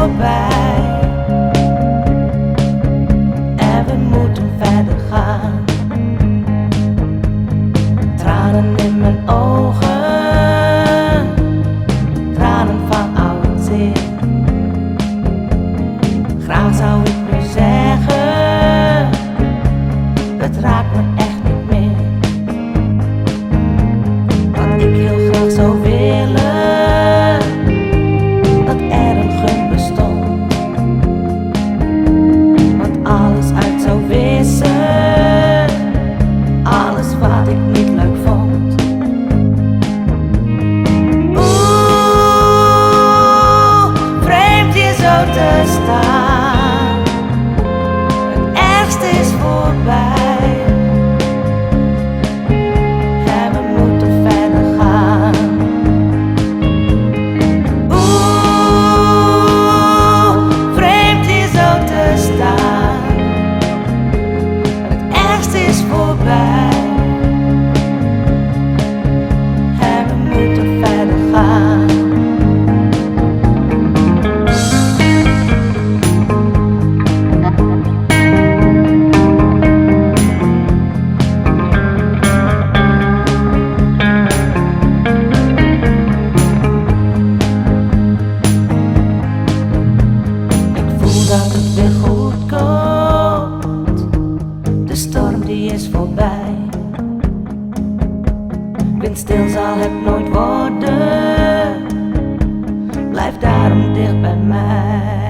voorbij en we moeten verder gaan. Tranen in mijn ogen, tranen van oud zeer. Graag zou ik nu zeggen, het raakt me echt niet meer. Wat ik heel graag zou willen, dat er een gun bestond, wat alles uit zou wissen, alles wat ik niet leuk vond. Oeh, vreemd hier zo te staan, het ergste is voorbij. En we moeten verder gaan. Oeh, vreemd hier zo te staan, het ergste is voorbij. En we moeten verder gaan. Dat het weer goed komt, de storm die is voorbij. Windstil zal het nooit worden, blijf daarom dicht bij mij.